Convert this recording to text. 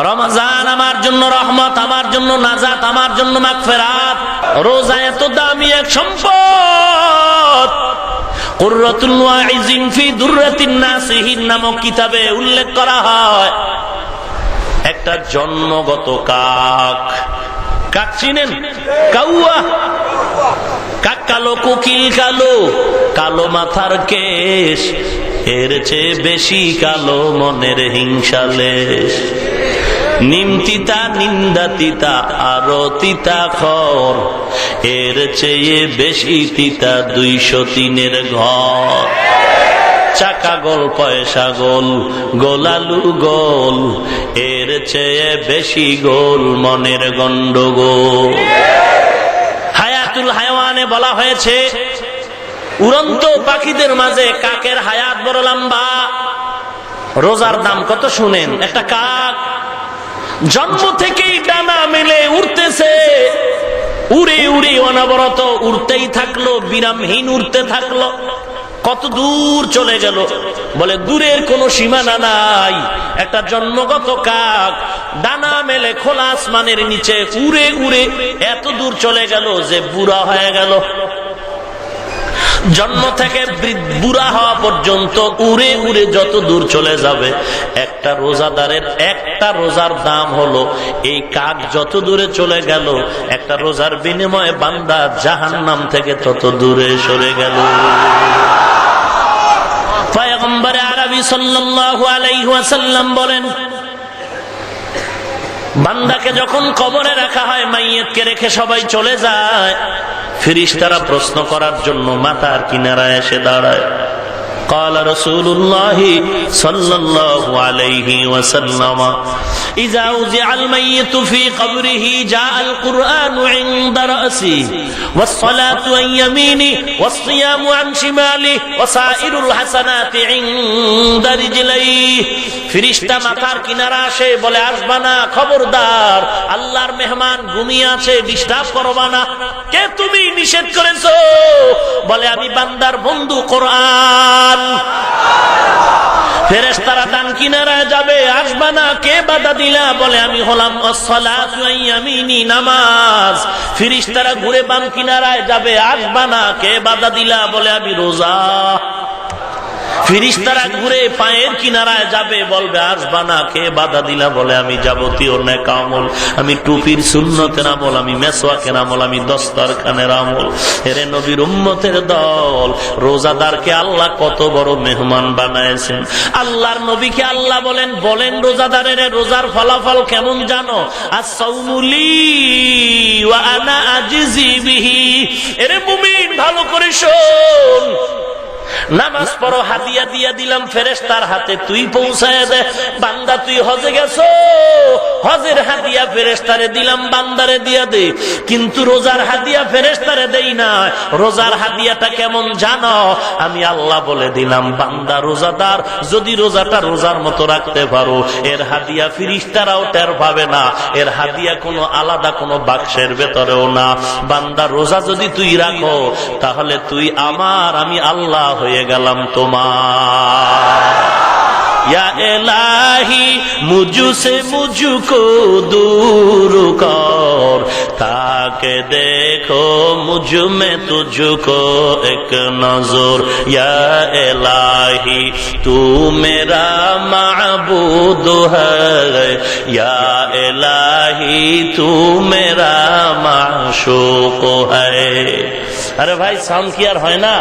রমজান আমার জন্য রহমত, আমার জন্য নাজাত, আমার জন্য মাগফিরাত। রোজা এত দামি এক সম্পদ। কুররাতুল ওয়াইজিন ফি দুররাতিন নাসিহিন নামক কিতাবে উল্লেখ করা হয়, একটা জন্মগত কাক, কাক চিনেন? কাউয়া, কাক কালো, কোকিল কালো, কালো মাথার কেশ, এর চেয়ে বেশি কালো মনের হিংসা লেশ। নিম তিতা, নিন্দা তিতা, আরো তিতা খর, এর চেয়ে বেশি তিতা 203-এর ঘর। চাকা গোল, পয়সা গোল, গোলালু গোল, এর চেয়ে বেশি গোল মনের গন্ডগোল। হায়াতুল হায়াওয়ানে বলা হয়েছে, উড়ন্ত পাখিদের মাঝে কাকের হায়াত বড় লম্বা। রোজার দাম কত শুনেন? একটা কাক জন্ম থেকেই ডানা মেলে উড়তেছে, উড়ে উড়ে অনবরত উড়তেই থাকলো, বিরামহীন উড়তে থাকলো। কত দূর চলে গেল, বলে দূরের কোনো সীমানা নাই। একটা জন্মগত কাক ডানা মেলে খোলা আসমানের নিচে উড়ে উড়ে এত দূর চলে গেল যে বুড়া হয়ে গেল। জন্ম থেকে বুড়া হওয়া পর্যন্ত উড়ে উড়ে যত দূর চলে যাবে, একটা রোজাদারের একটা রোজার দাম হলো এই কাক যত দূরে চলে গেল, একটা রোজার বিনিময়ে বান্দা জাহান্নাম থেকে তত দূরে সরে গেল। পয়গম্বর আরবি সাল্লাল্লাহু আলাইহি ওয়াসাল্লাম বলেন, বান্দাকে যখন কবরে রাখা হয়, মাইয়িতকে রেখে সবাই চলে যায়, ফেরেশতারা প্রশ্ন করার জন্য মাথার কিনারায় এসে দাঁড়ায়। قال رسول الله صلى الله عليه وسلم إذا وضع الميت في قبره جاء القرآن عند رأسه والصلاة عن يمينه والصيام عن شماله وسائر الحسنات عند رجليه। ফেরেশতা মাথার কিনারা আসে, বলে আসবা না, খবরদার, আল্লাহর মেহমান ঘুমিয়ে আছে, ডিস্টার্ব করবা না। কে তুমি? নিষেধ করেছো। বলে আমি বান্দার বন্ধু কোরআন। ফেরেশতারা ডান কিনারায় যাবে, আসবা না, কে বাধা দিলা? বলে আমি হলাম আসসালাতু আন ইয়ামিনি, নামাজ। ফেরেশতারা ঘুরে বাম কিনারায় যাবে, আসবা না, কে বাধা দিলা? বলে আমি রোজা। ফেরেশতারা ঘুরে পায়ের কিনারায় যাবে, বলবে আসবা না, কে বাধা দিলা? বলে আমি যাবতীয় নেক আমল, আমি টুপির সুন্নতের আমল, আমি মেসওয়াকের আমল, আমি দস্তরখানের আমল। এরে নবীর উম্মতের দল, রোজাদারকে আল্লাহ কত বড় মেহমান বানায়েছেন। আল্লাহর নবীকে আল্লাহ বলেন রোজাদারের রোজার ফলাফল কেমন জানো? আস-সাওমু লি ওয়া আনা আজজি বিহি। এরে মুমিন, ভালো করে শোন, নামাজ পড়ো, হাদিয়া দিয়া দিলাম ফেরেশতার হাতে, তুই পৌঁছায় দে। বান্দা তুই হজে গেছো, হজের হাদিয়া ফেরেশতারে দিলাম, বান্দারে দিয়া দে। কিন্তু রোজার হাদিয়া ফেরেশতারে দেই না। রোজার হাদিয়াটা কেমন জানো? আমি আল্লাহ বলে দিলাম, বান্দা রোজাদার যদি রোজাটা রোজার মতো রাখতে পারো, এর হাদিয়া ফেরেশতারাও টের পাবে না, এর হাদিয়া কোনো আলাদা কোনো বাক্সের ভেতরেও না। বান্দা রোজা যদি তুই রাখো, তাহলে তুই আমার, আমি আল্লাহ হয়ে গেলাম তোমার। या इलाही मुझसे मुझको दूर कर, ताके देखो मुझ में तुझको एक नजर। या इलाही तू मेरा माबूद है, या इलाही तू मेरा माशूक है। अरे भाई साउंड की यार है ना?